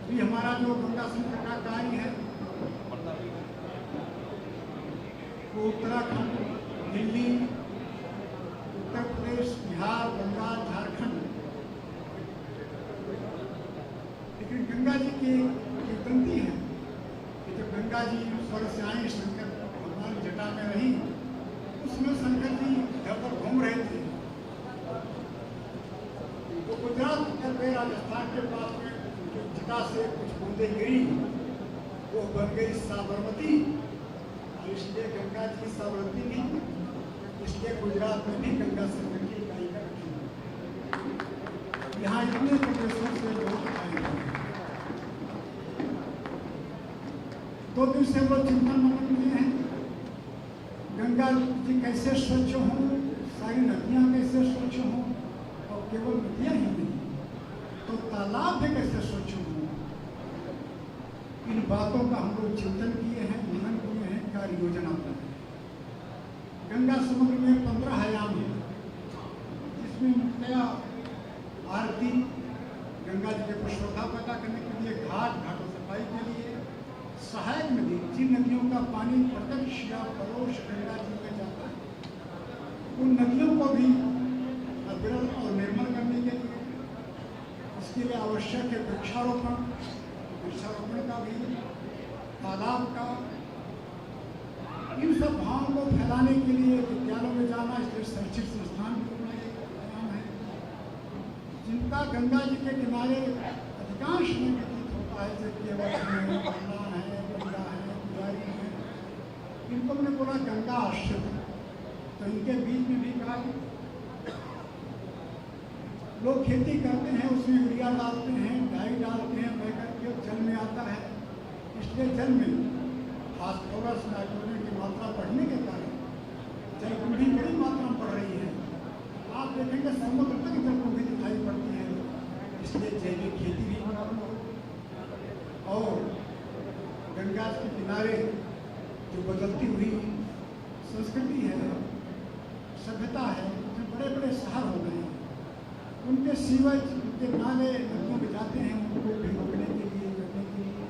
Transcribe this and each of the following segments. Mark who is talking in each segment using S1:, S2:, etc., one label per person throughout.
S1: भी हमारा जो गंगा संकट का कार्य है वो उत्तराखंड, दिल्ली, उत्तर प्रदेश, बिहार, बंगाल, झारखंड, लेकिन गंगा जी की एक तंती है कि जब गंगा जी स्वर्ग से आई, शंकर भगवान जटा में रही, उसमें शंकर जी घर पर घूम रहे थे तो गुजरात उत्तर में राजस्थान के पास में जो जटा से कुछ बूंदें गिरी वो बन गई साबरमती, और इसलिए गंगा जी साबरमती थी, इसलिए गुजरात में भी गंगा संगम की इकाई का गठन। यहाँ इतने प्रदेशों से लोग आए हैं। 2 दिन से वो चिंतन मनन में हैं, गंगा जी कैसे स्वच्छ हों, सारी नदियाँ कैसे स्वच्छ हों, और केवल नदियाँ ही नहीं तो तालाब भी कैसे स्वच्छ हों। इन बातों का हम लोग चिंतन किए हैं, मनन किए हैं, कार्य योजना बनाई। गंगा समुद्र में 15 आयाम है, जिसमें मुख्यतः आरती, गंगा जी के पर श्रद्धा पैदा करने के लिए, घाटों सफाई के लिए, सहायक नदी, जिन नदियों का पानी प्रत्यक्ष या परोक्ष गंगा जी में जाता है, उन नदियों को भी अविरल और निर्मल करने के लिए, इसके लिए आवश्यक है वृक्षारोपण का भी, तालाब का, इन सब भावों को फैलाने के लिए विद्यालयों में जाना, इसलिए शैक्षिक संस्थान भी बनाए काम है। जिनका गंगा जी के किनारे अधिकांश में व्यतीत होता है, जब केवल है, बंदा है, पुजारी है, इनको मैंने बोला गंगा आश्रित, तो इनके बीच में भी कहा लोग खेती करते हैं, उसमें यूरिया डालते हैं, डाई डालते हैं, बैगन के जल में आता है, इसलिए जल में फास्फोरस, नाइट्रोजन की मात्रा बढ़ने के कारण जलकुंभी बड़ी मात्रा में बढ़ रही है। आप देखेंगे समुद्र तक जलकुंभी दिखाई पड़ती है, इसलिए जैविक खेती भी प्रारंभ हो। और गंगा के किनारे जो बदलती हुई संस्कृति है, सभ्यता है, जो बड़े बड़े शहर हो गए हैं, उनके सीवेज, उनके नाले नदियों में जाते हैं, उनको भी रोकने के लिए, करने के लिए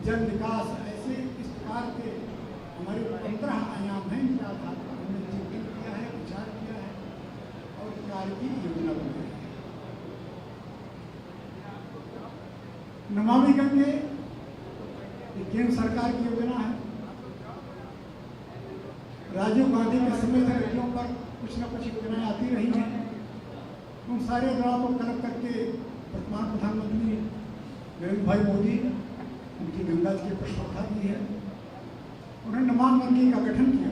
S1: जल निकास, ऐसे इस प्रकार के हमारे 15 आयाम हैं। इनके आधार पर हमने चिंतन किया है, विचार किया है और कार्य की योजना बनाई है। नमामि गंगे केंद्र सरकार की योजना है। राजीव गांधी के समय से नदियों पर कुछ न कुछ योजनाएं आती रही हैं। उन सारे दौरान को कलेक्ट करके वर्तमान प्रधानमंत्री नरेंद्र भाई मोदी, उनकी गंगा जी की श्रद्धा की है, उन्होंने नमामि गंगे का गठन किया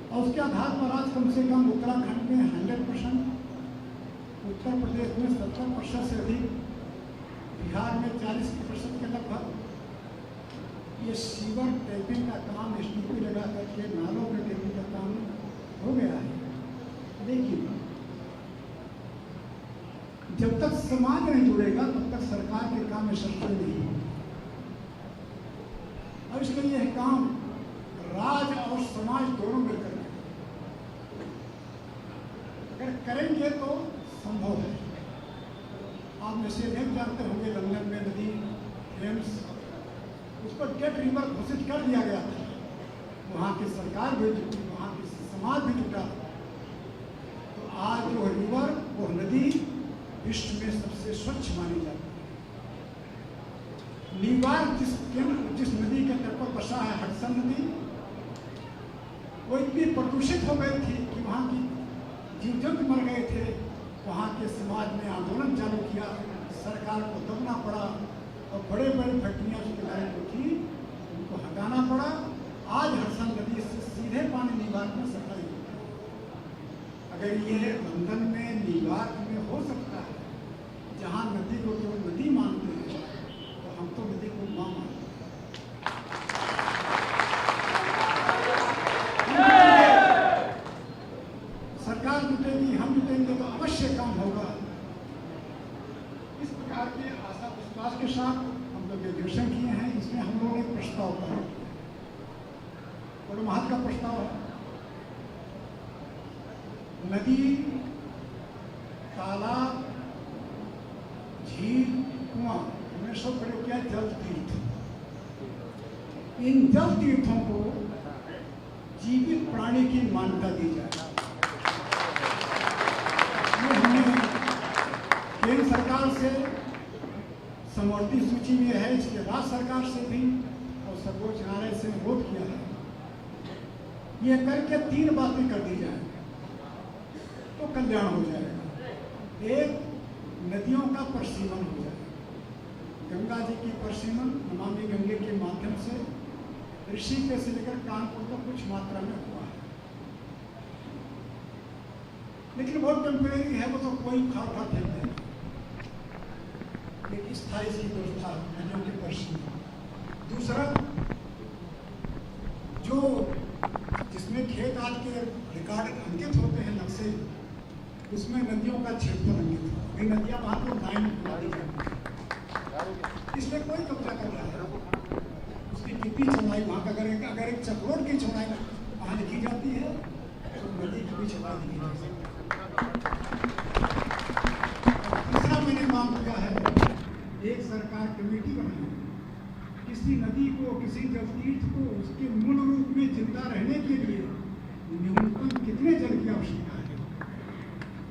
S1: और उसके आधार पर आज कम से कम उत्तराखंड में 100%, उत्तर प्रदेश में 70% से अधिक, बिहार में 40% के लगभग ये सीवर टैपिंग का काम, एसटीपी लगा करके नालों में टैपिंग का काम हो गया है। लेकिन जब तक समाज नहीं जुड़ेगा तब तक सरकार के काम में सफल नहीं होगा। और इसलिए यह काम राज और समाज दोनों मिलकर अगर करेंगे तो संभव है। आप में से नहीं जानते होंगे, लंदन में नदी थेम्स, उस पर डेड रिवर घोषित कर दिया गया था। वहाँ की सरकार भी जुटी, वहाँ की समाज भी जुटा, तो आज वो रिवर, वो नदी विश्व में सबसे स्वच्छ मानी जाती है। नीवार जिस नदी के तट पर बसा है, हडसन नदी, वो इतनी प्रदूषित हो गई थी कि वहाँ की जीव जंतु मर गए थे। वहाँ के समाज ने आंदोलन चालू किया, सरकार को दबना पड़ा और बड़े बड़े फैक्ट्रियाँ उसके किनारे जो थी उनको हटाना पड़ा। आज हडसन नदी से सीधे पानी नीवार में सप्लाई होता है। अगर ये लंदन में नीवार में हो सकता है, जहाँ नदी को केवल नदी मानते हैं, तो हम तो नदी को मां मानते हैं। सरकार जुटेगी, हम जुटेंगे तो अवश्य काम होगा। इस प्रकार के आशा विश्वास के साथ हम लोग ग्रेजुएशन किए हैं। इसमें हम लोगों ने प्रस्ताव पाया, बड़े महत्व का प्रस्ताव है। नदी, तालाब, झील, कुआं में विश्व प्रयोग किया जल तीर्थ। इन जल तीर्थों को जीवित प्राणी की मान्यता दी जाए। ये हमने केंद्र सरकार से समवर्ती सूची में है, इसके राज्य सरकार से भी और सर्वोच्च न्यायालय से अनुरोध किया है। ये करके 3 बातें कर दी जाए तो कल्याण हो जाएगा। एक, नदियों का प्रसीमन हो जाए। गंगा जी की प्रसीमन नमामि गंगे के माध्यम से ऋषिकेश से लेकर कानपुर तक कुछ मात्रा में हुआ है, लेकिन बहुत टेम्परेरी है, वो तो कोई खाट फेंक देगा। एक स्थायी सी व्यवस्था नदियों के प्रसीमन। दूसरा, जो जिसमें खेत आज के रिकॉर्ड अंकित होते हैं नक्शे, उसमें नदियों का क्षेत्रफल अंकित हो। ये नदियां वहां तो लाइन बना दी जाती है, इसमें कोई कब्जा कर रहा है। उसकी कितनी चौड़ाई वहां का, अगर एक चक्रोड़ की चौड़ाई वहां लिखी जाती है तो नदी की भी चौड़ाई लिखी जाती है। तीसरा मैंने मांग किया है, एक सरकार कमेटी बनाई, किसी नदी को, किसी जलतीर्थ को उसके मूल रूप में जिंदा रहने के लिए न्यूनतम कितने जल की आवश्यकता है,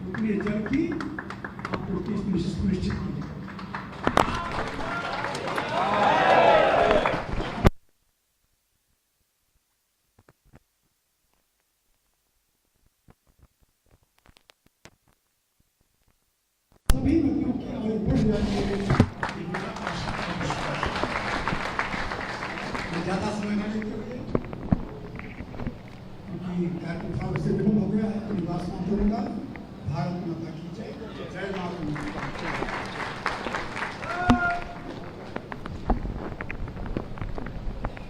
S1: उतने जल की आपूर्ति सुनिश्चित की। सभी नदियों की आयु बढ़ जाती है। ज्यादा समय न लेते हुए, क्योंकि कार्यक्रम से विलंब हो गया है, तो निवास समाप्त होगा। भारत माता की जय। जय माता।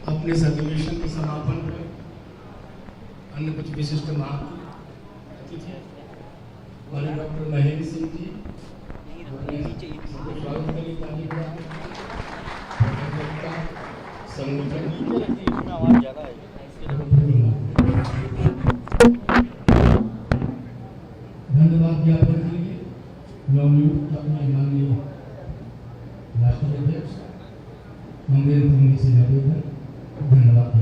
S2: अपने इस अधिवेशन के समापन पर अन्य कुछ विशिष्ट अतिथि हमारे डॉक्टर महेंद्र सिंह जी स्वागत करने संगठन धन्यवाद ज्ञापन के लिए नवनियुक्त अपने माननीय राष्ट्रीय अध्यक्ष अमरेंद्र सिंह से निवेदन। धन्यवाद।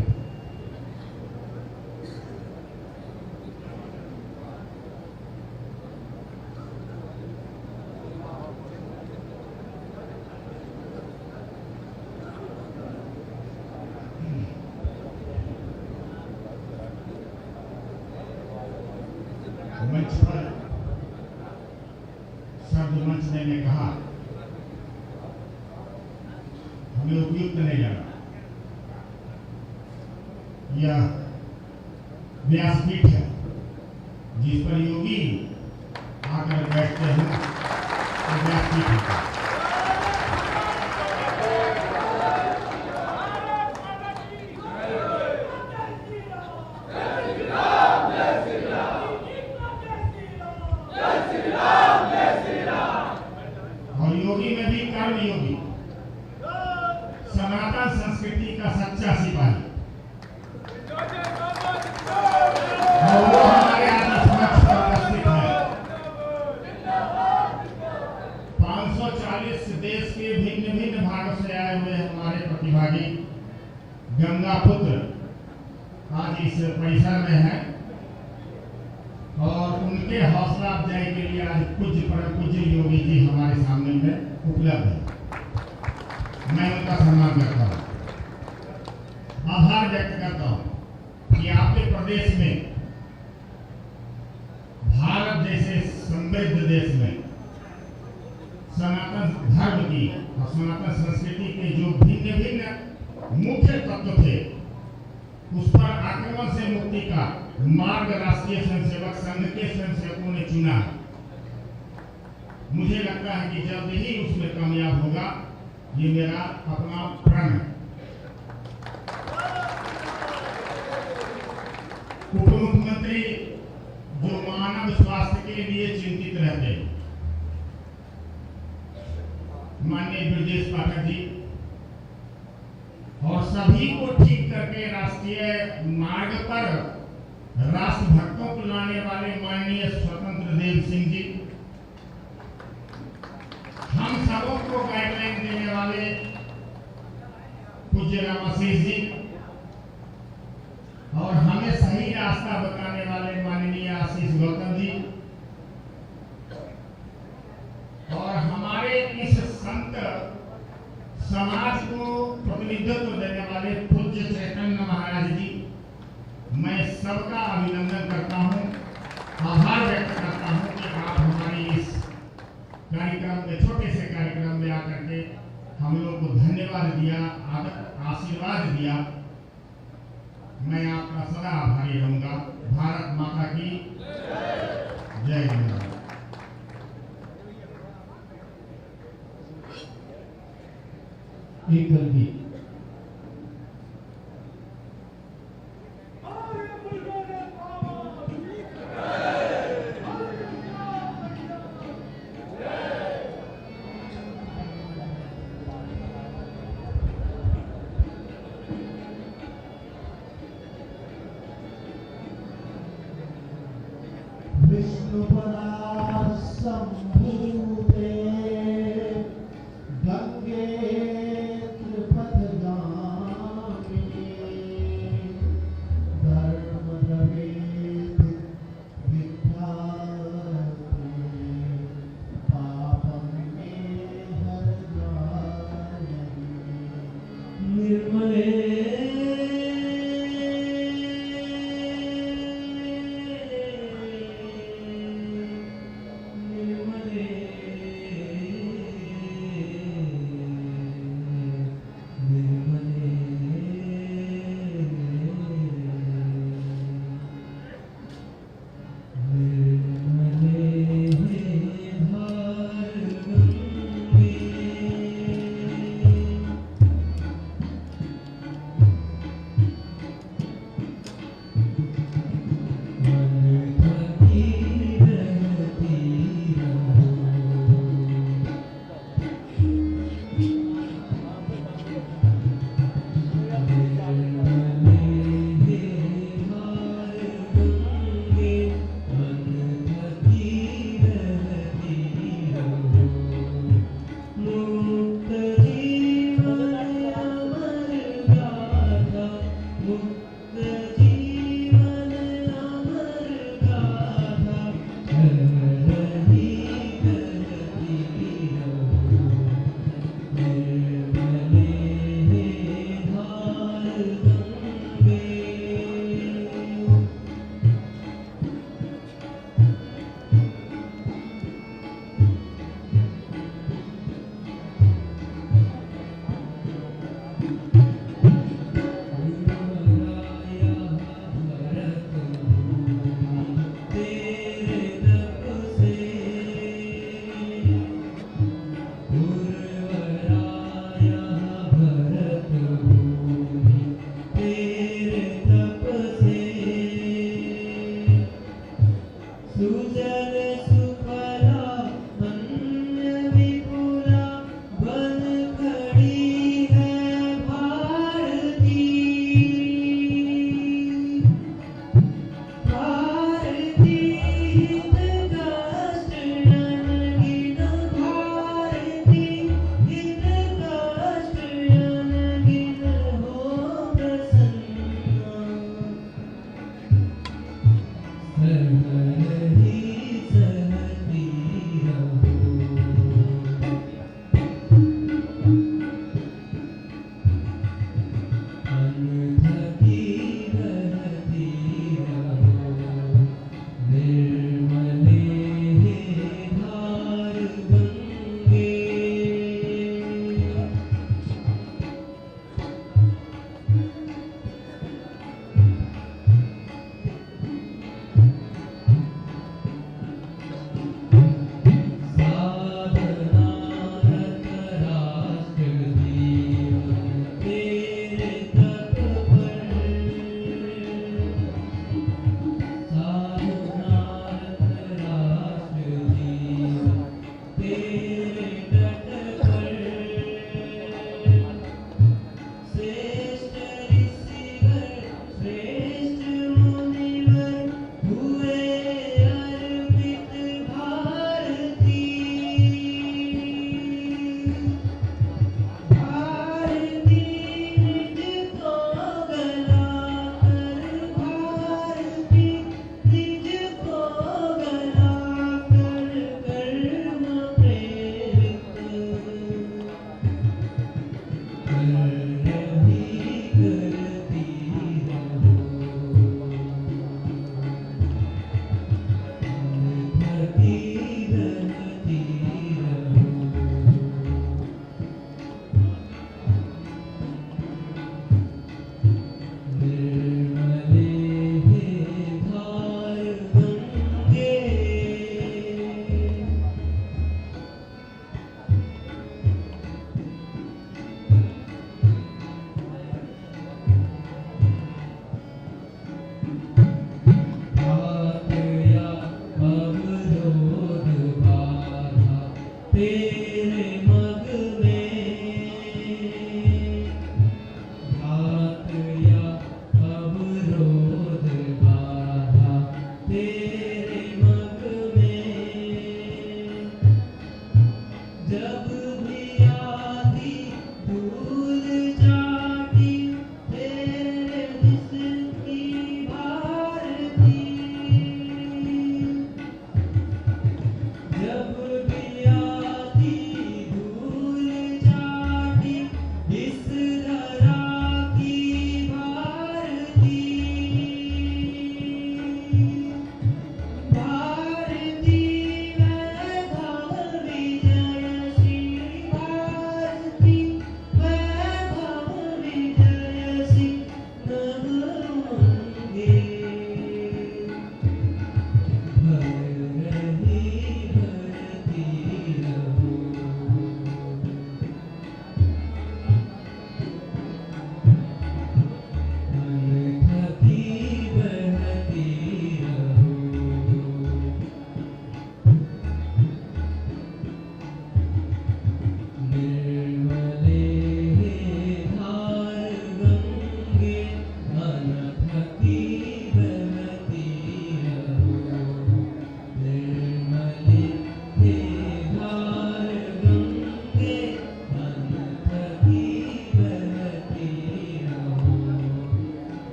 S3: मंच पर शब्द मंच ने कहा हमें उपयुक्त नहीं लगा। यह व्यासपीठ है जिस पर योगी आकर बैठते हैं, तो व्यासपीठ है। और योगी में भी कर्म योगी, सनातन संस्कृति का सच्चा सिपाही, और वो हमारे आदर्श समक्ष उपस्थित है। 540 देश के भिन्न भिन्न भागों से आए हुए हमारे प्रतिभागी गंगा पुत्र आज इस परिसर में है, और उनके हौसला अफजाई के लिए आज पूज्य परम पूज्य योगी जी हमारे सामने में उपलब्ध है। मैं उनका सम्मान करता हूँ, आभार व्यक्त करता हूँ कि आपके प्रदेश में, भारत जैसे समृद्ध देश में सनातन धर्म की और सनातन संस्कृति के जो भिन्न भिन्न मुख्य तत्व थे, उस पर आक्रमण से मुक्ति का मार्ग राष्ट्रीय स्वयंसेवक संघ के स्वयंसेवकों ने चुना है। मुझे लगता है कि जल्द ही उसमें कामयाब होगा, ये मेरा अपना प्रण है। उप मुख्यमंत्री जो मानव स्वास्थ्य के लिए चिंतित रहते हैं, माननीय ब्रजेश पाठक जी, और सभी को ठीक करके राष्ट्रीय मार्ग पर राष्ट्र भक्तों को लाने वाले माननीय स्वतंत्र देव सिंह जी, हम सबों को गाइडलाइन देने वाले पूज्य रामाशीष जी और हमें सही रास्ता बताने वाले माननीय आशीष गौतम जी और हमारे इस संत समाज को प्रतिनिधित्व देने वाले पूज्य चैतन्य महाराज जी, मैं सबका अभिनंदन करता हूं, आभार व्यक्त करता हूं कि आप हमारी इस कार्यक्रम में, छोटे से कार्यक्रम में आकर के हम लोग को धन्यवाद दिया, आशीर्वाद दिया। मैं आपका सदा आभारी रहूंगा। भारत माता की जय हिंद।
S4: एक गीत विष्णुपदा संभूते गंगे त्रिपथगामिनी धर्मद्रवेद विद्याते पापं मे हरगायि निर्मले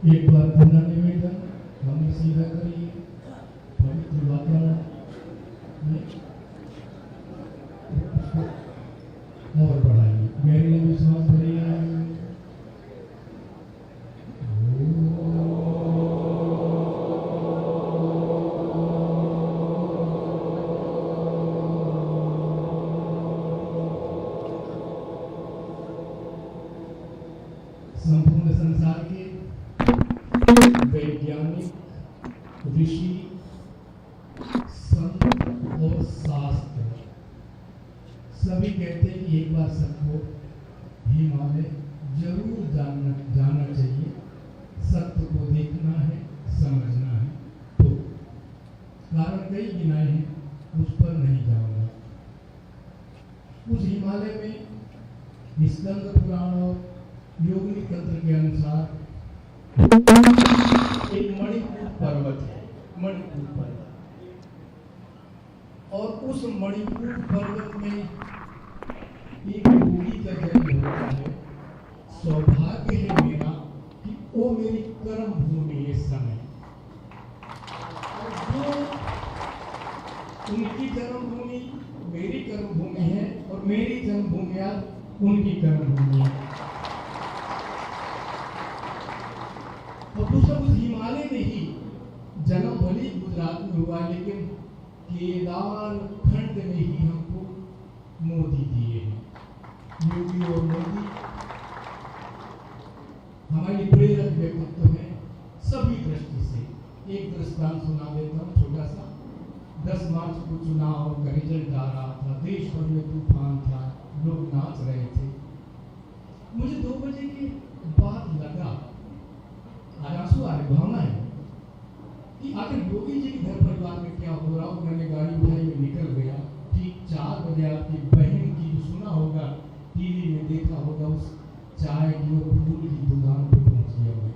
S2: एक बार पुनः निवेदन हम सीधा करिए पवित्र वातावरण में और बढ़ाइए मेरे लिए विश्वास बढ़िया संपूर्ण संसार के वैज्ञानिक ऋषि संत और शास्त्र सभी कहते हैं कि एक बार सबको हिमालय जरूर जाना चाहिए, सत्य को देखना है, समझना है। तो कारण कई गिनाए हैं, उस पर नहीं जाऊंगा। उस हिमालय में स्कंद पुराण और योगिनी तंत्र के अनुसार एक मणिपुर पर्वत है, मणिपुर पर्वत, और उस मणिपुर पर्वत में एक योगी का जन्म होता है। सौभाग्य है मेरा कि वो मेरी कर्म भूमि इस समय, और जो उनकी जन्मभूमि मेरी कर्म भूमि है और मेरी जन्मभूमि आज उनकी कर्म भूमि है। और दूसरा उस हिमालय में ही जन्म भले गुजरात में हुआ, लेकिन केदार खंड में ही हमको मोदी दिए हैं। योगी और मोदी हमारी प्रेरक व्यक्तित्व है सभी दृष्टि से। एक दृष्टांत सुना देता हूँ छोटा सा। 10 मार्च को चुनाव का रिजल्ट आ रहा था, देश भर में तूफान था, लोग नाच रहे थे। मुझे 2 बजे के बाद लगा, आज आंसू आ रहे, भावना है कि आखिर योगी जी के घर परिवार में क्या हो रहा हो। मैंने गाड़ी उठाई, में निकल गया। ठीक 4 बजे आपकी बहन की जो सुना होगा, टीवी में देखा होगा, उस चाय की और फूल की दुकान पे पहुंच गया मैं।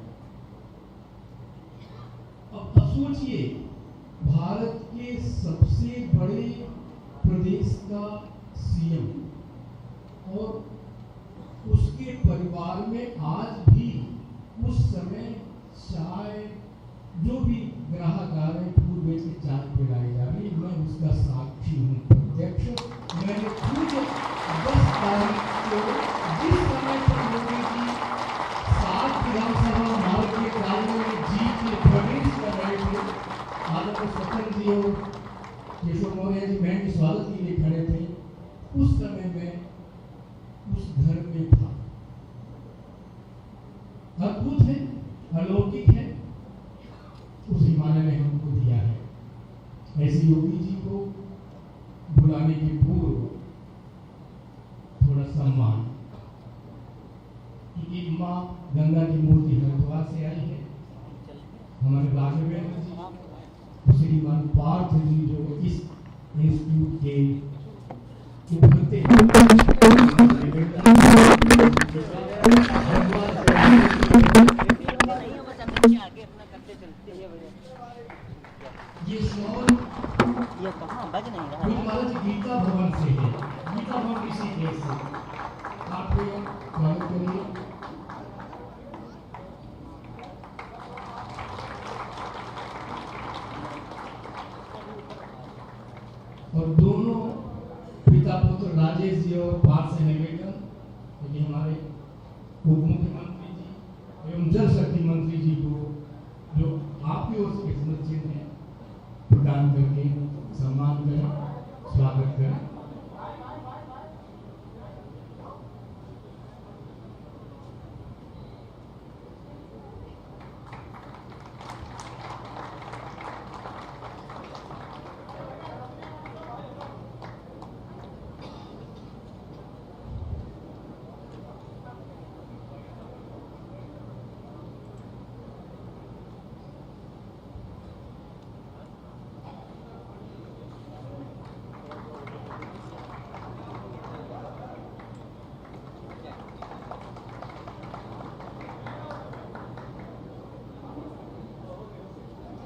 S2: अब सोचिए, भारत के सबसे बड़े प्रदेश का सीएम और उसके परिवार में आज भी उस समय चाय, जो भी ग्राहक आ रहे फूल बेच के चाय पिलाई जा रही, मैं उसका साक्षी हूँ, प्रत्यक्ष। मैंने खुद 10 तारीख को जिस समय पर योगी जी 7 विधानसभा मार्ग के कार्यों में जीत के प्रवेश कर रहे थे, आदरणीय स्वतंत्र जी और केशव मौर्य जी बहन के स्वागत के लिए खड़े थे, उस समय मैं उस घर में था। अद्भुत है, अलौकिक है, उस हिमालय ने हमको दिया है। ऐसे योगी जी को बुलाने के पूर्व थोड़ा सम्मान, क्योंकि माँ गंगा की मूर्ति हरिद्वार से आई है। हमारे राघवेंद्र जी, श्रीमान पार्थ जी जो इस इंस्टीट्यूट के उभरते ये शॉल
S5: ये कहाँ बज नहीं रहा
S2: कोई महाराज गीता भवन से है, गीता भवन ऋषिकेश से। आपको स्वागत करिए। और दोनों पिता पुत्र राजेश जी और पार्थ से निवेदन, क्योंकि हमारे उप मुख्यमंत्री जी एवं जल शक्ति मंत्री जी को जो आपकी ओर से किस्मत चिन्ह है प्रदान करके सम्मान करें, स्वागत करें।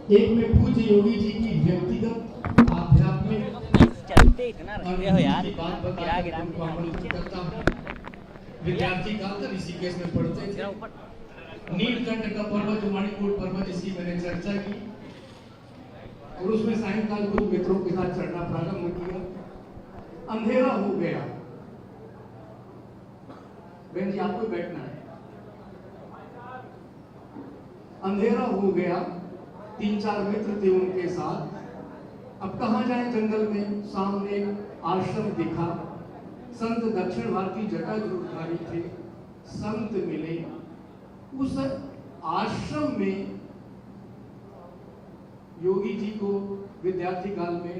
S2: एक में पूज्य योगी जी की व्यक्तिगत आध्यात्मिक
S5: चलते इतना रखे हो यार,
S2: की बात
S5: गिरा
S2: बताकर
S5: गिरा
S2: उनको आमंत्रित करता हूं। विद्यार्थी काल तक ऋषिकेश में पढ़ते थे। नीलकंठ का पर्वत जो मणिपुर पर्वत, इसकी मैंने चर्चा की और उसमें सायंकाल गुरु मित्रों के साथ चढ़ना प्रारंभ किया। अंधेरा हो गया, बहन जी आपको बैठना है। अंधेरा हो गया, 3-4 मित्र थे उनके साथ। अब कहाँ जाए जंगल में, सामने आश्रम दिखा। संत दक्षिण भारतीय जटाजूटधारी थे, संत मिले। उस आश्रम में योगी जी को विद्यार्थी काल में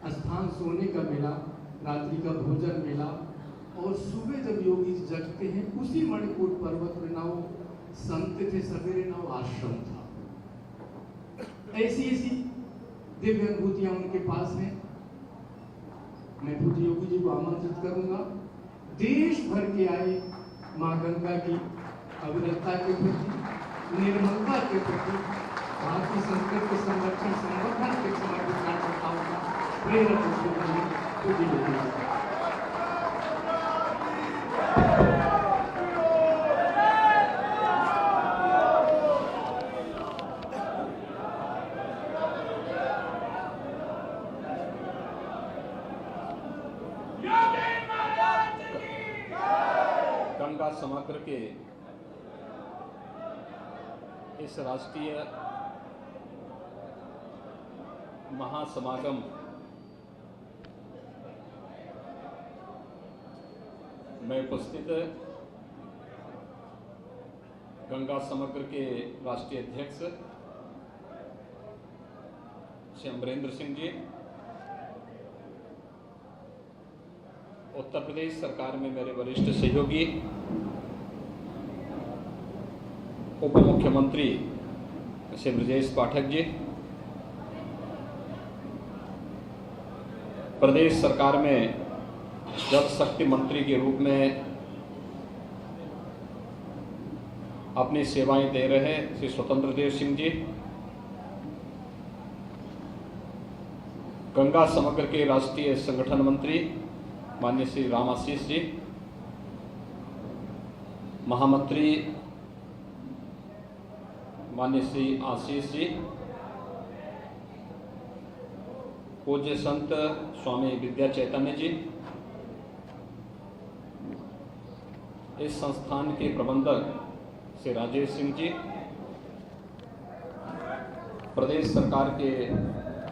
S2: स्थान सोने का मिला, रात्रि का भोजन मिला और सुबह जब योगी जी जगते हैं उसी मणिपुर पर्वत में ना वो संत थे सवेरे, ना वो आश्रम था। ऐसी ऐसी दिव्य अनुभूतियां उनके पास हैं। मैं पूज्य योगी जी को आमंत्रित करूंगा। देश भर के आए मां गंगा की अविरलता के प्रति, निर्मलता के प्रति, भारतीय संस्कृति के संरक्षण संवर्धन के समर्पित कार्यकर्ताओं का प्रेरक पूज्य योगी जी।
S6: गंगा समग्र के इस राष्ट्रीय महासमागम में उपस्थित गंगा समग्र के राष्ट्रीय अध्यक्ष श्री अमरेंद्र सिंह जी, उत्तर प्रदेश सरकार में मेरे वरिष्ठ सहयोगी उप मुख्यमंत्री श्री ब्रजेश पाठक जी, प्रदेश सरकार में जल शक्ति मंत्री के रूप में अपनी सेवाएं दे रहे श्री स्वतंत्र देव सिंह जी, गंगा समग्र के राष्ट्रीय संगठन मंत्री माननीय श्री राम आशीष जी, महामंत्री माननीय श्री आशीष जी, पूज्य संत स्वामी विद्या चैतन्य जी, इस संस्थान के प्रबंधक श्री राजेश सिंह जी, प्रदेश सरकार के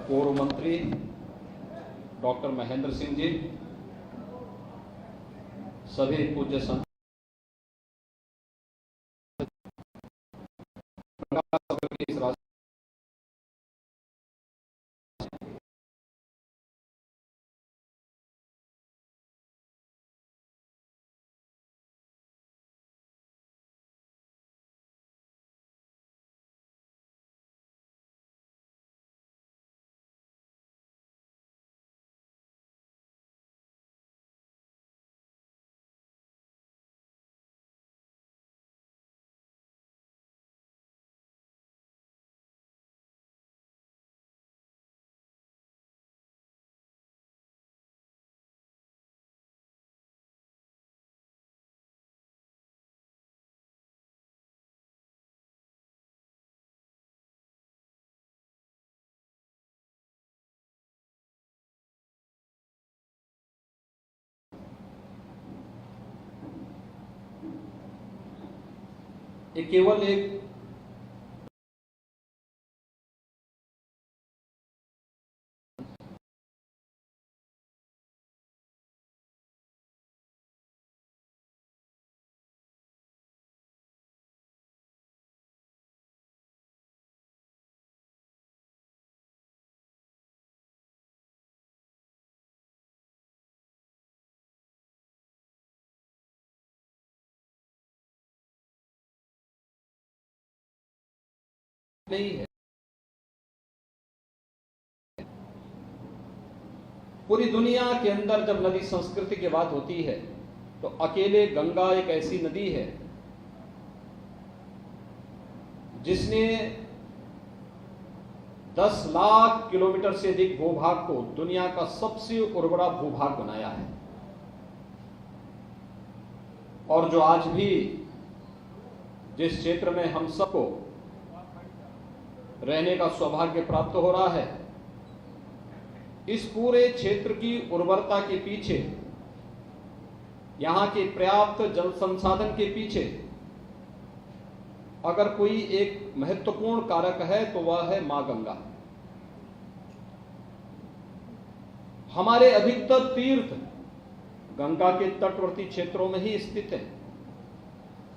S6: पूर्व मंत्री डॉक्टर महेंद्र सिंह जी, सभी पूज्य संत इस राष्ट्र ये केवल एक नहीं है, पूरी दुनिया के अंदर जब नदी संस्कृति की बात होती है तो अकेले गंगा एक ऐसी नदी है जिसने 10 लाख किलोमीटर से अधिक भूभाग को दुनिया का सबसे उर्वरा भूभाग बनाया है। और जो आज भी जिस क्षेत्र में हम सबको रहने का सौभाग्य प्राप्त हो रहा है, इस पूरे क्षेत्र की उर्वरता के पीछे, यहां के पर्याप्त जल संसाधन के पीछे अगर कोई एक महत्वपूर्ण कारक है तो वह है मां गंगा। हमारे अधिकतर तीर्थ गंगा के तटवर्ती क्षेत्रों में ही स्थित है।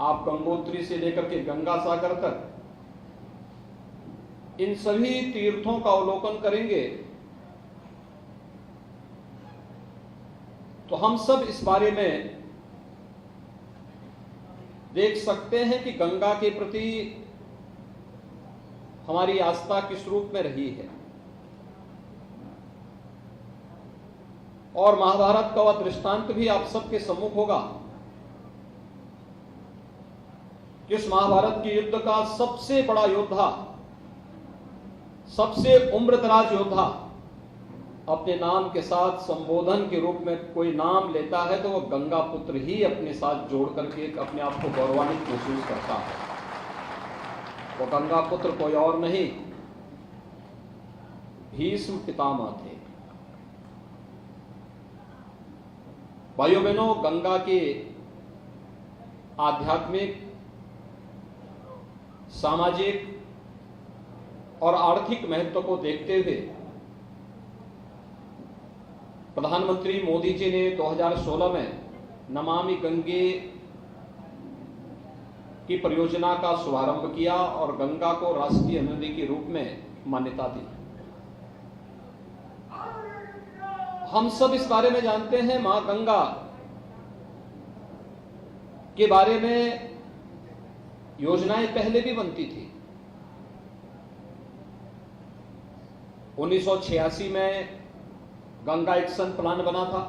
S6: आप गंगोत्री से लेकर के गंगा सागर तक इन सभी तीर्थों का अवलोकन करेंगे तो हम सब इस बारे में देख सकते हैं कि गंगा के प्रति हमारी आस्था किस रूप में रही है। और महाभारत का वह दृष्टांत भी आप सबके सम्मुख होगा। इस महाभारत के युद्ध का सबसे बड़ा योद्धा, सबसे उम्रदराज योद्धा अपने नाम के साथ संबोधन के रूप में कोई नाम लेता है तो वह गंगा पुत्र ही अपने साथ जोड़ करके अपने आप को गौरवान्वित महसूस करता है। वो गंगा पुत्र कोई और नहीं, भीष्म पितामह थे। भाइयों बहनों, गंगा के आध्यात्मिक, सामाजिक और आर्थिक महत्व को देखते हुए प्रधानमंत्री मोदी जी ने 2016 में नमामि गंगे की परियोजना का शुभारंभ किया और गंगा को राष्ट्रीय नदी के रूप में मान्यता दी। हम सब इस बारे में जानते हैं, मां गंगा के बारे में योजनाएं पहले भी बनती थी। 1986 में गंगा एक्शन प्लान बना था,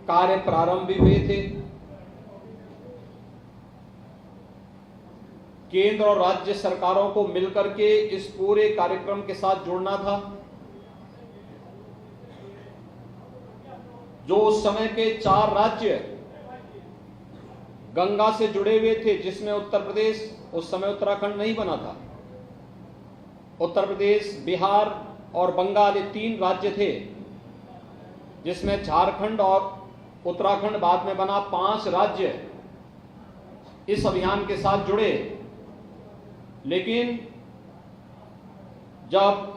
S6: कार्य प्रारंभ भी हुए थे। केंद्र और राज्य सरकारों को मिलकर के इस पूरे कार्यक्रम के साथ जुड़ना था। जो उस समय के 4 राज्य गंगा से जुड़े हुए थे, जिसमें उत्तर प्रदेश, उस समय उत्तराखंड नहीं बना था, उत्तर प्रदेश, बिहार और बंगाल, ये 3 राज्य थे, जिसमें झारखंड और उत्तराखंड बाद में बना। 5 राज्य इस अभियान के साथ जुड़े। लेकिन जब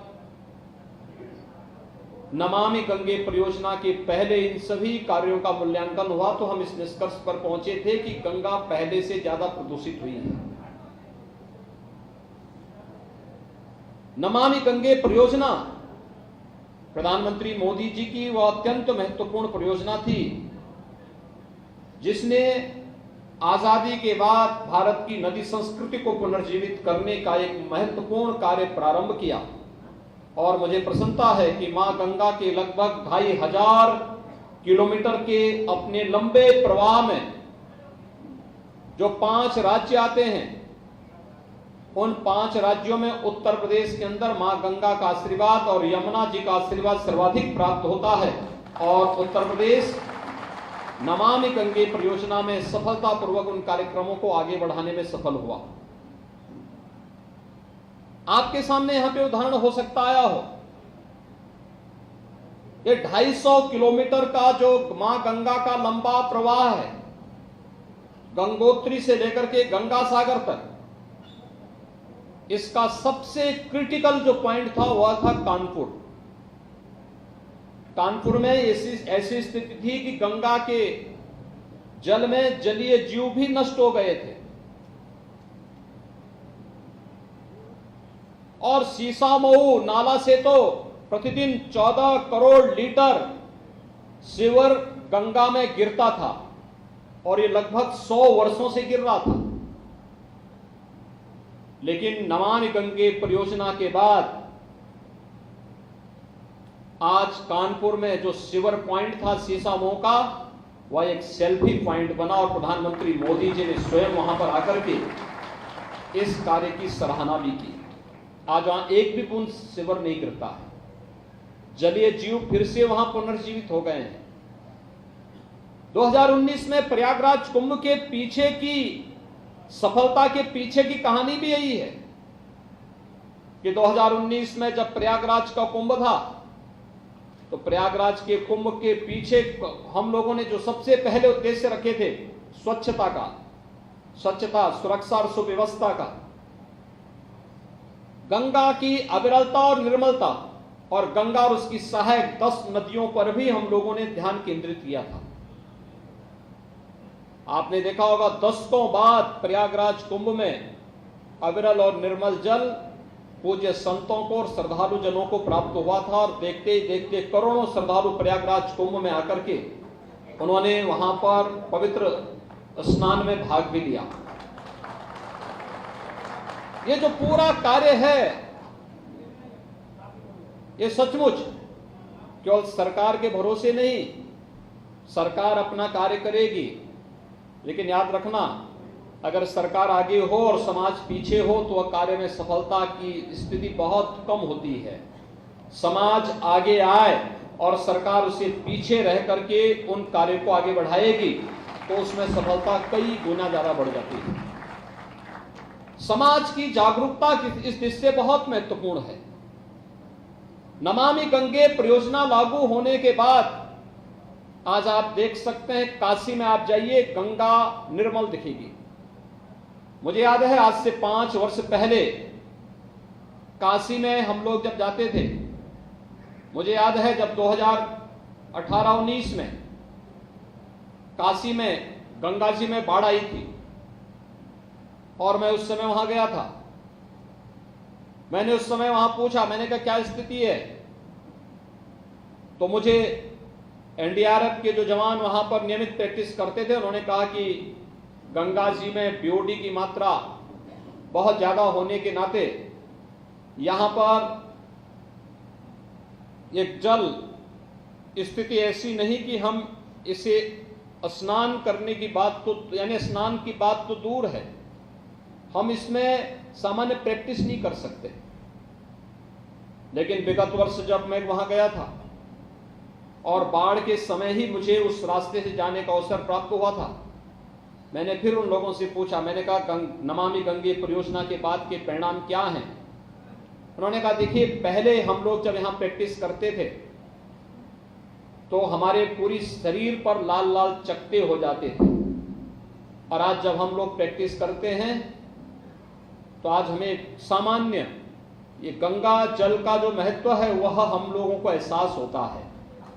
S6: नमामि गंगे परियोजना के पहले इन सभी कार्यों का मूल्यांकन हुआ तो हम इस निष्कर्ष पर पहुंचे थे कि गंगा पहले से ज्यादा प्रदूषित हुई है। नमामि गंगे परियोजना प्रधानमंत्री मोदी जी की वह अत्यंत महत्वपूर्ण परियोजना थी, जिसने आजादी के बाद भारत की नदी संस्कृति को पुनर्जीवित करने का एक महत्वपूर्ण कार्य प्रारंभ किया। और मुझे प्रसन्नता है कि मां गंगा के लगभग 2500 किलोमीटर के अपने लंबे प्रवाह में जो 5 राज्य आते हैं, उन 5 राज्यों में उत्तर प्रदेश के अंदर मां गंगा का आशीर्वाद और यमुना जी का आशीर्वाद सर्वाधिक प्राप्त होता है। और उत्तर प्रदेश नमामि गंगे परियोजना में सफलतापूर्वक उन कार्यक्रमों को आगे बढ़ाने में सफल हुआ। आपके सामने यहां पे उदाहरण हो सकता आया हो, ये 250 किलोमीटर का जो मां गंगा का लंबा प्रवाह है, गंगोत्री से लेकर के गंगा सागर तक, इसका सबसे क्रिटिकल जो पॉइंट था वह था कानपुर। कानपुर में ऐसी स्थिति थी कि गंगा के जल में जलीय जीव भी नष्ट हो गए थे और सीसामऊ नाला से तो प्रतिदिन 14 करोड़ लीटर सीवर गंगा में गिरता था और ये लगभग 100 वर्षों से गिर रहा था। लेकिन नमामि गंगे परियोजना के बाद आज कानपुर में जो सीवर पॉइंट था सीसामऊ का, वह एक सेल्फी पॉइंट बना और प्रधानमंत्री मोदी जी ने स्वयं वहां पर आकर के इस कार्य की सराहना भी की। आज वहां एक भी बूंद सीवर नहीं गिरता है, जलीय जीव फिर से वहां पुनर्जीवित हो गए हैं। 2019 में प्रयागराज कुंभ के पीछे की सफलता के पीछे की कहानी भी यही है कि 2019 में जब प्रयागराज का कुंभ था तो प्रयागराज के कुंभ के पीछे हम लोगों ने जो सबसे पहले उद्देश्य रखे थे, स्वच्छता, सुरक्षा और सुव्यवस्था का, गंगा की अविरलता और निर्मलता और गंगा और उसकी सहायक 10 नदियों पर भी हम लोगों ने ध्यान केंद्रित किया था। आपने देखा होगा दशकों बाद प्रयागराज कुंभ में अविरल और निर्मल जल पूज्य संतों को और श्रद्धालु जनों को प्राप्त हुआ था और देखते ही देखते करोड़ों श्रद्धालु प्रयागराज कुंभ में आकर के उन्होंने वहां पर पवित्र स्नान में भाग भी लिया। ये जो पूरा कार्य है, ये सचमुच केवल सरकार के भरोसे नहीं, सरकार अपना कार्य करेगी, लेकिन याद रखना, अगर सरकार आगे हो और समाज पीछे हो तो वह कार्य में सफलता की स्थिति बहुत कम होती है। समाज आगे आए और सरकार उसे पीछे रह करके उन कार्यों को आगे बढ़ाएगी तो उसमें सफलता कई गुना ज्यादा बढ़ जाती है। समाज की जागरूकता इस दृष्टि से बहुत महत्वपूर्ण है। नमामि गंगे परियोजना लागू होने के बाद आज आप देख सकते हैं, काशी में आप जाइए, गंगा निर्मल दिखेगी। मुझे याद है आज से 5 वर्ष पहले काशी में हम लोग जब जाते थे, मुझे याद है जब 2018-19 में काशी में गंगा जी में बाढ़ आई थी और मैं उस समय वहां गया था। मैंने उस समय वहां पूछा, मैंने कहा क्या स्थिति है, तो मुझे एनडीआरएफ के जो जवान वहां पर नियमित प्रैक्टिस करते थे, उन्होंने कहा कि गंगा जी में बीओडी की मात्रा बहुत ज्यादा होने के नाते यहां पर एक जल स्थिति ऐसी नहीं कि हम इसे स्नान करने की बात तो, यानी स्नान की बात तो दूर है, हम इसमें सामान्य प्रैक्टिस नहीं कर सकते। लेकिन विगत वर्ष जब मैं वहां गया था और बाढ़ के समय ही मुझे उस रास्ते से जाने का अवसर प्राप्त हुआ था, मैंने फिर उन लोगों से पूछा, मैंने कहा नमामि गंगे परियोजना के बाद के परिणाम क्या हैं? उन्होंने कहा देखिए, पहले हम लोग जब यहां प्रैक्टिस करते थे तो हमारे पूरी शरीर पर लाल लाल चकत्ते हो जाते थे, और आज जब हम लोग प्रैक्टिस करते हैं तो आज हमें सामान्य ये गंगा जल का जो महत्व है वह हम लोगों को एहसास होता है।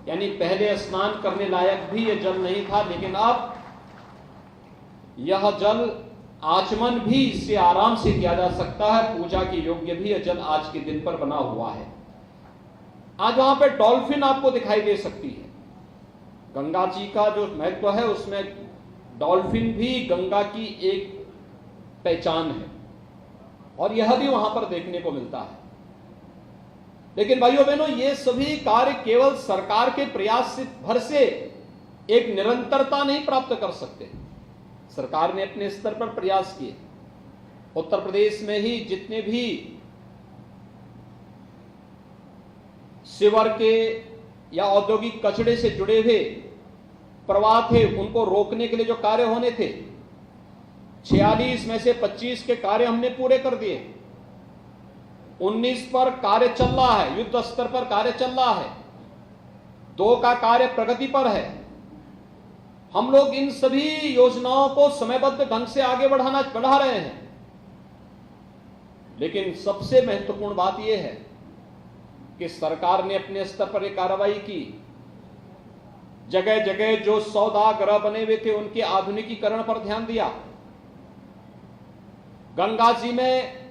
S6: यानी पहले स्नान करने लायक भी ये जल नहीं था, लेकिन अब यह जल आचमन भी इससे आराम से किया जा सकता है, पूजा के योग्य भी यह जल आज के दिन पर बना हुआ है। आज वहां पे डॉल्फिन आपको दिखाई दे सकती है। गंगा जी का जो महत्व है उसमें डॉल्फिन भी गंगा की एक पहचान है, और यह भी वहां पर देखने को मिलता है। लेकिन भाइयों बहनों, ये सभी कार्य केवल सरकार के प्रयास से भर से एक निरंतरता नहीं प्राप्त कर सकते। सरकार ने अपने स्तर पर प्रयास किए। उत्तर प्रदेश में ही जितने भी सीवर के या औद्योगिक कचड़े से जुड़े हुए प्रवाह थे, उनको रोकने के लिए जो कार्य होने थे, 46 में से 25 के कार्य हमने पूरे कर दिए। 19 पर कार्य चल रहा है, युद्ध स्तर पर कार्य चल रहा है। 2 का कार्य प्रगति पर है। हम लोग इन सभी योजनाओं को समयबद्ध ढंग से आगे बढ़ा रहे हैं। लेकिन सबसे महत्वपूर्ण बात यह है कि सरकार ने अपने स्तर पर एक कार्रवाई की। जगह जगह जो सौदागर बने हुए थे उनके आधुनिकीकरण पर ध्यान दिया। गंगा जी में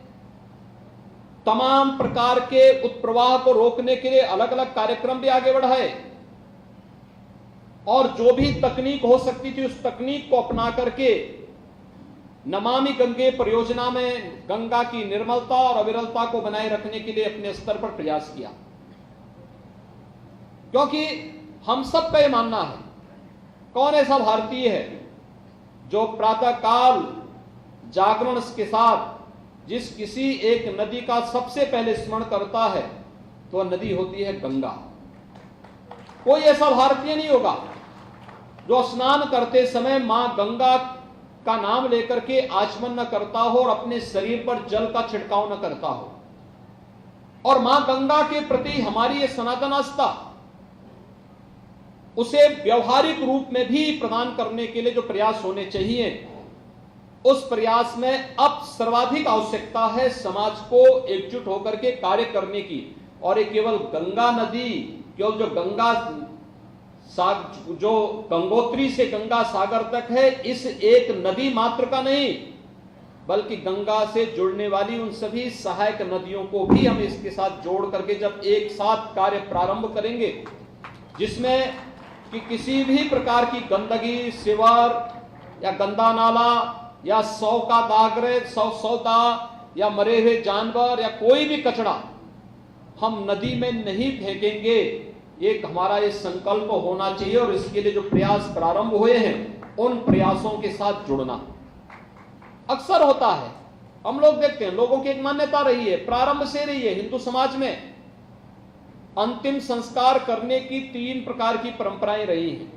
S6: तमाम प्रकार के उत्प्रवाह को रोकने के लिए अलग अलग कार्यक्रम भी आगे बढ़ाए, और जो भी तकनीक हो सकती थी उस तकनीक को अपना करके नमामि गंगे परियोजना में गंगा की निर्मलता और अविरलता को बनाए रखने के लिए अपने स्तर पर प्रयास किया। क्योंकि हम सब का यह मानना है, कौन ऐसा भारतीय है जो प्रातःकाल जागरण के साथ जिस किसी एक नदी का सबसे पहले स्मरण करता है तो वह नदी होती है गंगा। कोई ऐसा भारतीय नहीं होगा जो स्नान करते समय मां गंगा का नाम लेकर के आचमन न करता हो और अपने शरीर पर जल का छिड़काव न करता हो। और मां गंगा के प्रति हमारी ये सनातन आस्था, उसे व्यवहारिक रूप में भी प्रदान करने के लिए जो प्रयास होने चाहिए, उस प्रयास में अब सर्वाधिक आवश्यकता है समाज को एकजुट होकर के कार्य करने की। और ये केवल गंगा नदी, केवल जो गंगोत्री से गंगा सागर तक है, इस एक नदी मात्र का नहीं, बल्कि गंगा से जुड़ने वाली उन सभी सहायक नदियों को भी हम इसके साथ जोड़ करके जब एक साथ कार्य प्रारंभ करेंगे, जिसमें कि किसी भी प्रकार की गंदगी, सीवर या गंदा नाला या सौ का दागरे, सौदा या मरे हुए जानवर या कोई भी कचरा हम नदी में नहीं फेंकेंगे, एक हमारा ये संकल्प होना चाहिए। और इसके लिए जो प्रयास प्रारंभ हुए हैं उन प्रयासों के साथ जुड़ना। अक्सर होता है, हम लोग देखते हैं, लोगों की एक मान्यता रही है, प्रारंभ से रही है, हिंदू समाज में अंतिम संस्कार करने की 3 प्रकार की परंपराएं रही हैं।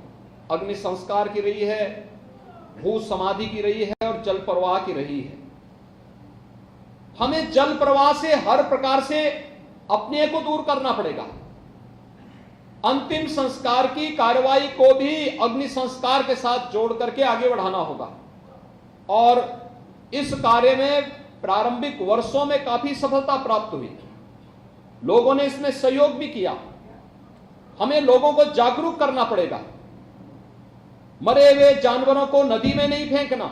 S6: अग्नि संस्कार की रही है, भू समाधि की रही है और जल प्रवाह की रही है। हमें जल प्रवाह से हर प्रकार से अपने को दूर करना पड़ेगा। अंतिम संस्कार की कार्रवाई को भी अग्नि संस्कार के साथ जोड़ करके आगे बढ़ाना होगा। और इस कार्य में प्रारंभिक वर्षों में काफी सफलता प्राप्त हुई, लोगों ने इसमें सहयोग भी किया। हमें लोगों को जागरूक करना पड़ेगा। मरे हुए जानवरों को नदी में नहीं फेंकना।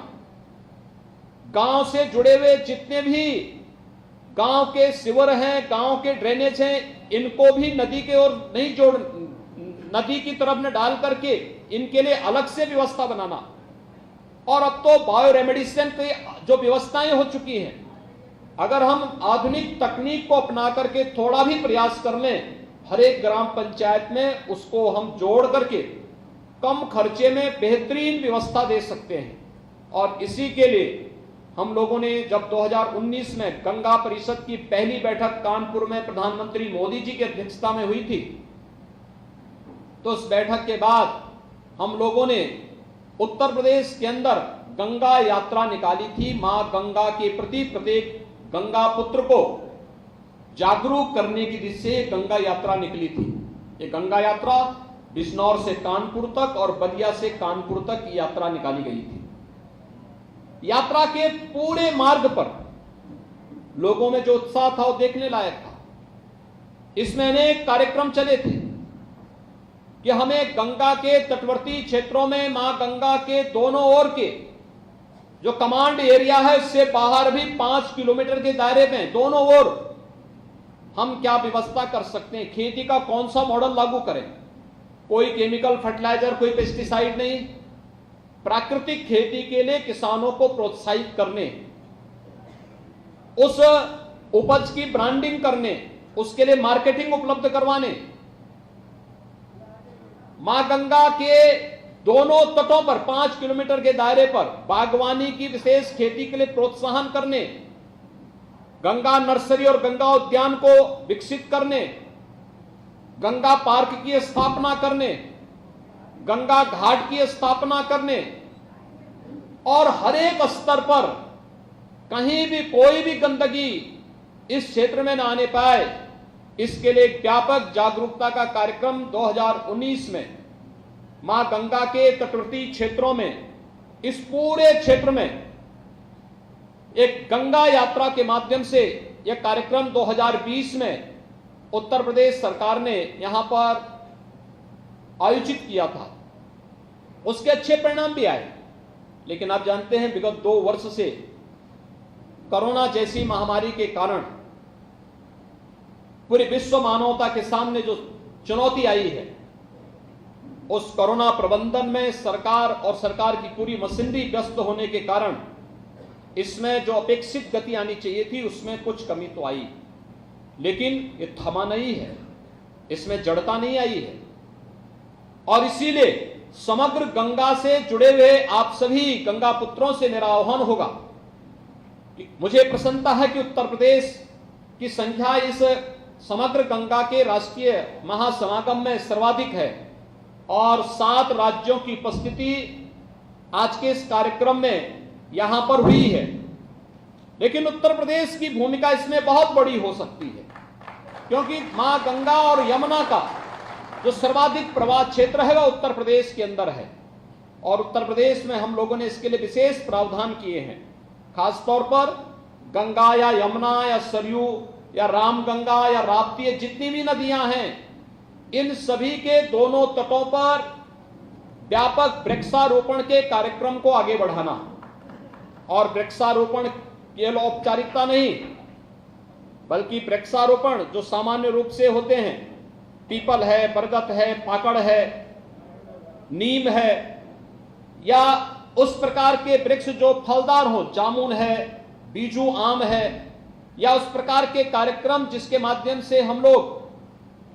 S6: गांव से जुड़े हुए जितने भी गांव के सीवर हैं, गांव के ड्रेनेज हैं, इनको भी नदी के ओर नहीं नदी की तरफ न डाल करके इनके लिए अलग से व्यवस्था बनाना, और अब तो बायो रेमेडिसिन की जो व्यवस्थाएं हो चुकी हैं, अगर हम आधुनिक तकनीक को अपना करके थोड़ा भी प्रयास कर लें, हर एक ग्राम पंचायत में उसको हम जोड़ करके कम खर्चे में बेहतरीन व्यवस्था दे सकते हैं। और इसी के लिए हम लोगों ने जब 2019 में गंगा परिषद की पहली बैठक कानपुर में प्रधानमंत्री मोदी जी की अध्यक्षता में हुई थी, तो उस बैठक के बाद हम लोगों ने उत्तर प्रदेश के अंदर गंगा यात्रा निकाली थी। मां गंगा के प्रति प्रत्येक गंगा पुत्र को जागरूक करने की दिशा से गंगा यात्रा निकली थी। ये गंगा यात्रा बिजनौर से कानपुर तक और बलिया से कानपुर तक यात्रा निकाली गई थी। यात्रा के पूरे मार्ग पर लोगों में जो उत्साह था वो देखने लायक था। इसमें अनेक कार्यक्रम चले थे कि हमें गंगा के तटवर्ती क्षेत्रों में मां गंगा के दोनों ओर के जो कमांड एरिया है उससे बाहर भी 5 किलोमीटर के दायरे में दोनों ओर हम क्या व्यवस्था कर सकते हैं, खेती का कौन सा मॉडल लागू करें। कोई केमिकल फर्टिलाइजर, कोई पेस्टिसाइड नहीं, प्राकृतिक खेती के लिए किसानों को प्रोत्साहित करने, उस उपज की ब्रांडिंग करने, उसके लिए मार्केटिंग उपलब्ध करवाने, मां गंगा के दोनों तटों पर 5 किलोमीटर के दायरे पर बागवानी की विशेष खेती के लिए प्रोत्साहन करने, गंगा नर्सरी और गंगा उद्यान को विकसित करने, गंगा पार्क की स्थापना करने, गंगा घाट की स्थापना करने, और हर एक स्तर पर कहीं भी कोई भी गंदगी इस क्षेत्र में न आने पाए, इसके लिए एक व्यापक जागरूकता का कार्यक्रम 2019 में मां गंगा के तटवर्ती क्षेत्रों में, इस पूरे क्षेत्र में एक गंगा यात्रा के माध्यम से यह कार्यक्रम 2020 में उत्तर प्रदेश सरकार ने यहां पर आयोजित किया था। उसके अच्छे परिणाम भी आए, लेकिन आप जानते हैं विगत 2 वर्ष से कोरोना जैसी महामारी के कारण पूरी विश्व मानवता के सामने जो चुनौती आई है, उस कोरोना प्रबंधन में सरकार और सरकार की पूरी मशीनरी व्यस्त होने के कारण इसमें जो अपेक्षित गति आनी चाहिए थी उसमें कुछ कमी तो आई, लेकिन ये थमा नहीं है, इसमें जड़ता नहीं आई है। और इसीलिए समग्र गंगा से जुड़े हुए आप सभी गंगा पुत्रों से मेरा आह्वान होगा कि मुझे प्रसन्नता है कि उत्तर प्रदेश की संख्या इस समग्र गंगा के राष्ट्रीय महासमागम में सर्वाधिक है और 7 राज्यों की उपस्थिति आज के इस कार्यक्रम में यहां पर हुई है, लेकिन उत्तर प्रदेश की भूमिका इसमें बहुत बड़ी हो सकती है, क्योंकि मां गंगा और यमुना का जो सर्वाधिक प्रवाह क्षेत्र है वह उत्तर प्रदेश के अंदर है, और उत्तर प्रदेश में हम लोगों ने इसके लिए विशेष प्रावधान किए हैं। खासतौर पर गंगा या यमुना या सरयू या रामगंगा या राप्ती, जितनी भी नदियां हैं, इन सभी के दोनों तटों पर व्यापक वृक्षारोपण के कार्यक्रम को आगे बढ़ाना, और वृक्षारोपण केवल औपचारिकता नहीं बल्कि वृक्षारोपण जो सामान्य रूप से होते हैं, पीपल है, बरगद है, पाकड़ है, नीम है, या उस प्रकार के वृक्ष जो फलदार हो, जामुन है, बीजू आम है, या उस प्रकार के कार्यक्रम जिसके माध्यम से हम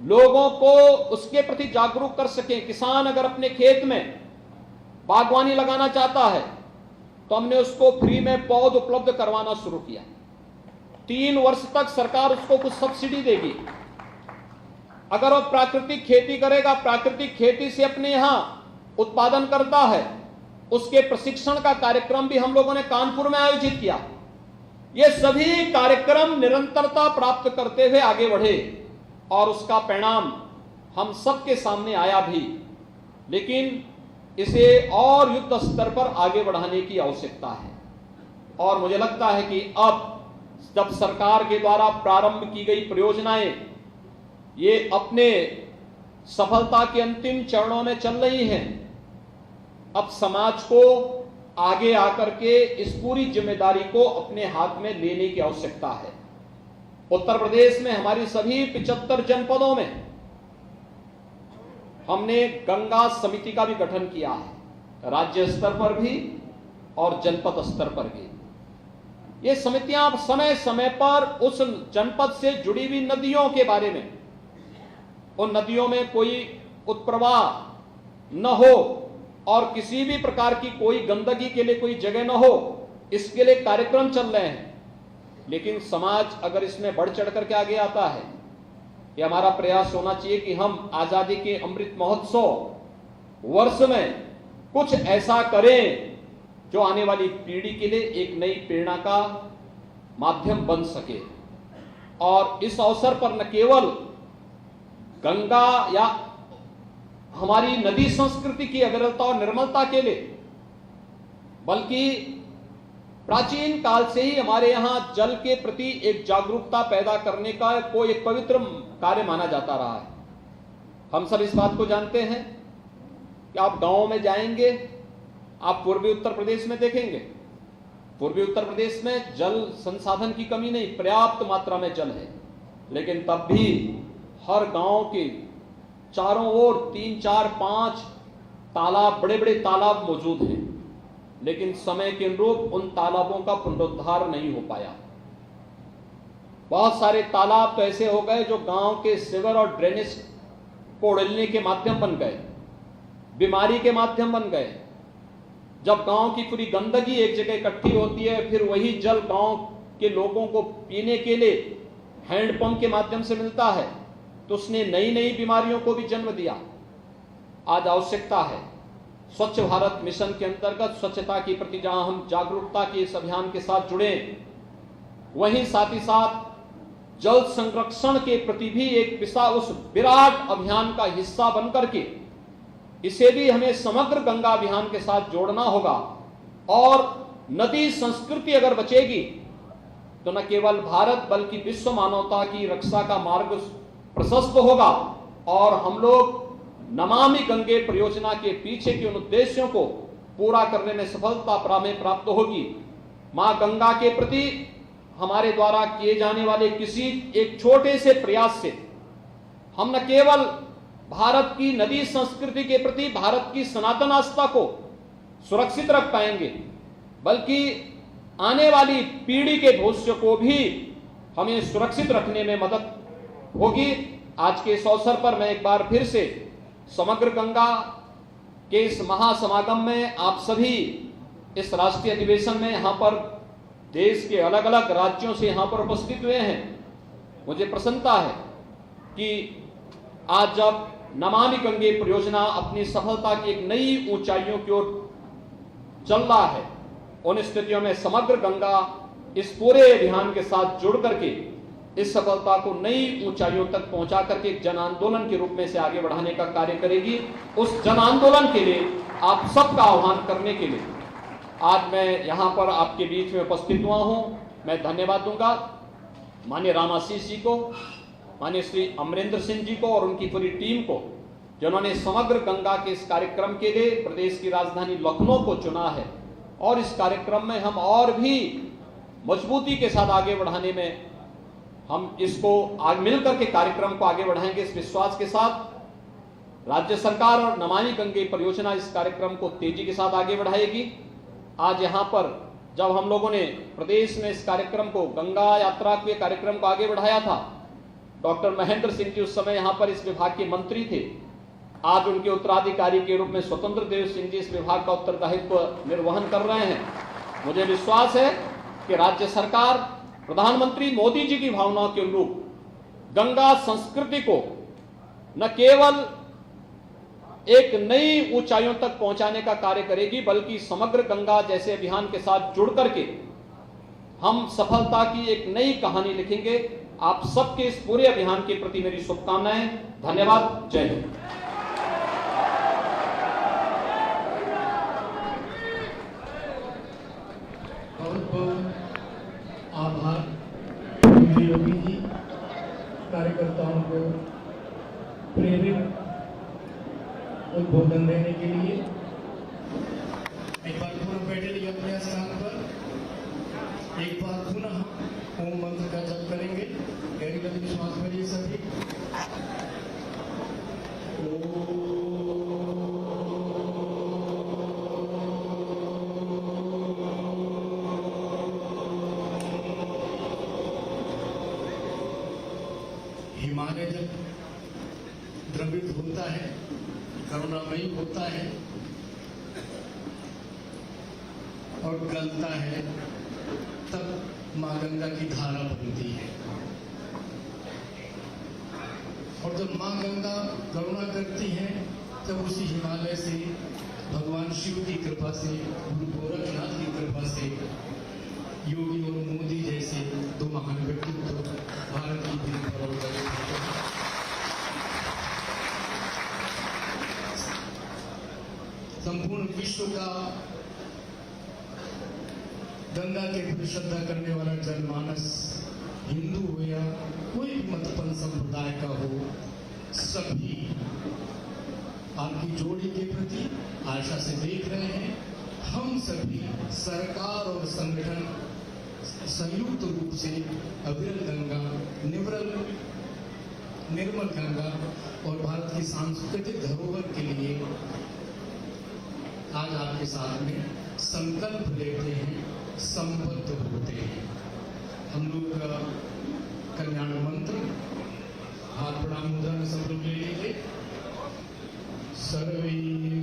S6: लोगों को उसके प्रति जागरूक कर सकें। किसान अगर अपने खेत में बागवानी लगाना चाहता है तो हमने उसको फ्री में पौध उपलब्ध करवाना शुरू किया। 3 वर्ष तक सरकार उसको कुछ सब्सिडी देगी। अगर वो प्राकृतिक खेती करेगा, प्राकृतिक खेती से अपने यहां उत्पादन करता है, उसके प्रशिक्षण का कार्यक्रम भी हम लोगों ने कानपुर में आयोजित किया। ये सभी कार्यक्रम निरंतरता प्राप्त करते हुए आगे बढ़े और उसका परिणाम हम सबके सामने आया भी, लेकिन इसे और युद्ध स्तर पर आगे बढ़ाने की आवश्यकता है। और मुझे लगता है कि अब जब सरकार के द्वारा प्रारंभ की गई परियोजनाएं ये अपने सफलता के अंतिम चरणों में चल रही हैं, अब समाज को आगे आकर के इस पूरी जिम्मेदारी को अपने हाथ में लेने की आवश्यकता है। उत्तर प्रदेश में हमारी सभी 75 जनपदों में हमने गंगा समिति का भी गठन किया है, राज्य स्तर पर भी और जनपद स्तर पर भी। ये समितियां समय समय पर उस जनपद से जुड़ी हुई नदियों के बारे में, उन नदियों में कोई उत्प्रवाह न हो और किसी भी प्रकार की कोई गंदगी के लिए कोई जगह न हो, इसके लिए कार्यक्रम चल रहे हैं। लेकिन समाज अगर इसमें बढ़ चढ़ करके आगे आता है, ये हमारा प्रयास होना चाहिए कि हम आजादी के अमृत महोत्सव वर्ष में कुछ ऐसा करें जो आने वाली पीढ़ी के लिए एक नई प्रेरणा का माध्यम बन सके। और इस अवसर पर न केवल गंगा या हमारी नदी संस्कृति की अविरलता और निर्मलता के लिए, बल्कि प्राचीन काल से ही हमारे यहां जल के प्रति एक जागरूकता पैदा करने का कोई एक पवित्र कार्य माना जाता रहा है। हम सब इस बात को जानते हैं कि आप गांवों में जाएंगे, आप पूर्वी उत्तर प्रदेश में देखेंगे, पूर्वी उत्तर प्रदेश में जल संसाधन की कमी नहीं, पर्याप्त मात्रा में जल है। लेकिन तब भी हर गांव के चारों ओर 3, 4, 5 तालाब, बड़े बड़े तालाब मौजूद हैं, लेकिन समय के अनुरूप उन तालाबों का पुनरुद्धार नहीं हो पाया। बहुत सारे तालाब तो ऐसे हो गए जो गांव के सीवर और ड्रेनेज को उड़ेलने के माध्यम बन गए, बीमारी के माध्यम बन गए। जब गांव की पूरी गंदगी एक जगह इकट्ठी होती है, फिर वही जल गांव के लोगों को पीने के लिए हैंडपंप के माध्यम से मिलता है, तो उसने नई नई बीमारियों को भी जन्म दिया। आज आवश्यकता है स्वच्छ भारत मिशन के अंतर्गत स्वच्छता के प्रति जहां हम जागरूकता के इस अभियान के साथ जुड़े, वहीं साथ ही साथ जल संरक्षण के प्रति भी एक उस विराट अभियान का हिस्सा बनकर के इसे भी हमें समग्र गंगा अभियान के साथ जोड़ना होगा। और नदी संस्कृति अगर बचेगी तो न केवल भारत बल्कि विश्व मानवता की रक्षा का मार्ग प्रशस्त होगा और हम लोग नमामि गंगे परियोजना के पीछे के उन उद्देश्यों को पूरा करने में सफलता प्राप्त होगी। मां गंगा के प्रति हमारे द्वारा किए जाने वाले किसी एक छोटे से प्रयास से हम न केवल भारत की नदी संस्कृति के प्रति भारत की सनातन आस्था को सुरक्षित रख पाएंगे, बल्कि आने वाली पीढ़ी के भविष्य को भी हमें सुरक्षित रखने में मदद होगी। आज के इस अवसर पर मैं एक बार फिर से समग्र गंगा के इस महासमागम में आप सभी इस राष्ट्रीय अधिवेशन में यहां पर देश के अलग अलग राज्यों से यहां पर उपस्थित हुए हैं। मुझे प्रसन्नता है कि आज जब नमामि गंगे परियोजना अपनी सफलता की एक नई ऊंचाइयों की ओर चल रहा है, उन स्थितियों में समग्र गंगा इस पूरे अभियान के साथ जुड़ करके इस सफलता को नई ऊंचाइयों तक पहुंचा करके एक जन आंदोलन के रूप में से आगे बढ़ाने का कार्य करेगी। उस जन आंदोलन के लिए आप सबका आह्वान करने के लिए आज मैं यहां पर आपके बीच में उपस्थित हुआ हूं। मैं धन्यवाद दूंगा माननीय रामाशीष जी को, माननीय श्री अमरेंद्र सिंह जी को और उनकी पूरी टीम को, जिन्होंने समग्र गंगा के इस कार्यक्रम के लिए प्रदेश की राजधानी लखनऊ को चुना है। और इस कार्यक्रम में हम और भी मजबूती के साथ आगे बढ़ाने में हम इसको मिलकर के कार्यक्रम को आगे बढ़ाएंगे। इस विश्वास के साथ राज्य सरकार और नमामि गंगे परियोजना इस कार्यक्रम को तेजी के साथ आगे बढ़ाएगी। आज यहाँ पर जब हम लोगों ने प्रदेश में इस कार्यक्रम को, गंगा यात्रा के कार्यक्रम को आगे बढ़ाया था, डॉक्टर महेंद्र सिंह जी उस समय यहाँ पर इस विभाग के मंत्री थे। आज उनके उत्तराधिकारी के रूप में स्वतंत्र देव सिंह जी इस विभाग का उत्तरदायित्व निर्वहन कर रहे हैं। मुझे विश्वास है कि राज्य सरकार प्रधानमंत्री मोदी जी की भावनाओं के अनुरूप गंगा संस्कृति को न केवल एक नई ऊंचाइयों तक पहुंचाने का कार्य करेगी, बल्कि समग्र गंगा जैसे अभियान के साथ जुड़ करके हम सफलता की एक नई कहानी लिखेंगे। आप सबके इस पूरे अभियान के प्रति मेरी शुभकामनाएं। धन्यवाद। जय हिंद।
S2: बहुत बहुत आभार योगी जी, कार्यकर्ताओं को प्रेरित उद्बोधन देने के लिए। एक बार पुनः बैठे लिए अपने स्थान पर, एक बार पुनः ओम मंत्र का जप करेंगे। गहरी गहरी श्वास भरिए सभी। ओम
S7: हिमालय जब द्रवित होता है, करुणामयी होता है और गलता है, तब माँ गंगा की धारा बनती है। और जब माँ गंगा करुणा करती है, तब उसी हिमालय से भगवान शिव की कृपा से, गुरु गोरखनाथ की कृपा से योगी और मोदी जैसे दो महान व्यक्तित्व भारत की दिल पर अवतरित होते हैं। संपूर्ण विश्व का गंगा के प्रति श्रद्धा करने वाला जनमानस, हिंदू हो या कोई भी मतपन संप्रदाय का हो, सभी आपकी जोड़ी के प्रति आशा से देख रहे हैं। हम सभी सरकार और संगठन संयुक्त रूप से अविरल गंगा, निर्मल गंगा और भारत की सांस्कृतिक धरोहर के लिए आज आपके साथ में संकल्प लेते हैं, संबद्ध होते हैं। हम लोग कल्याण मंत्र हाथ प्रणाम मुद्रा में सब लोग ले लीजिए। सर्वे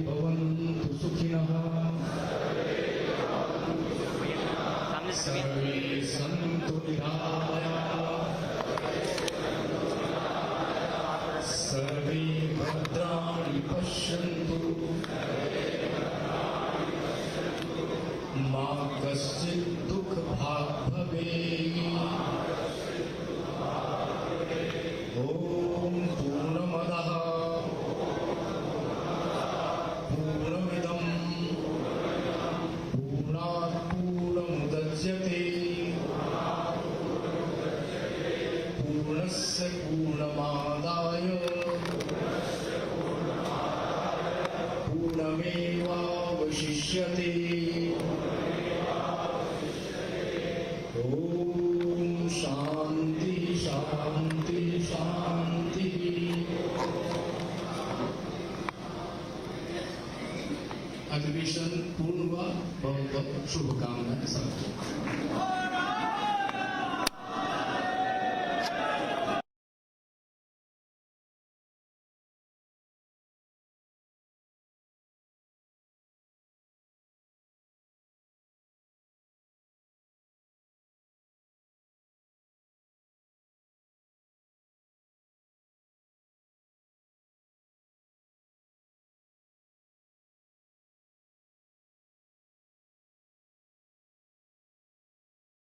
S7: भवन्तु सुखिनः, सर्वे सन्तु निरामयाः, सर्वे भद्राणि पश्यन्तु, मा कश्चित् दुःखभाग् भवेत्। ॐ पूर्णमदः पूर्णमिदं पूर्णात् पूर्णमुदच्यते पूर्णस्य पूर्णमादाय पूर्णमेवावशिष्यते। ओम शांति शांति शांति। अधिवेशन पूर्ण हुआ। बहुत बहुत शुभकामनाएं सबको।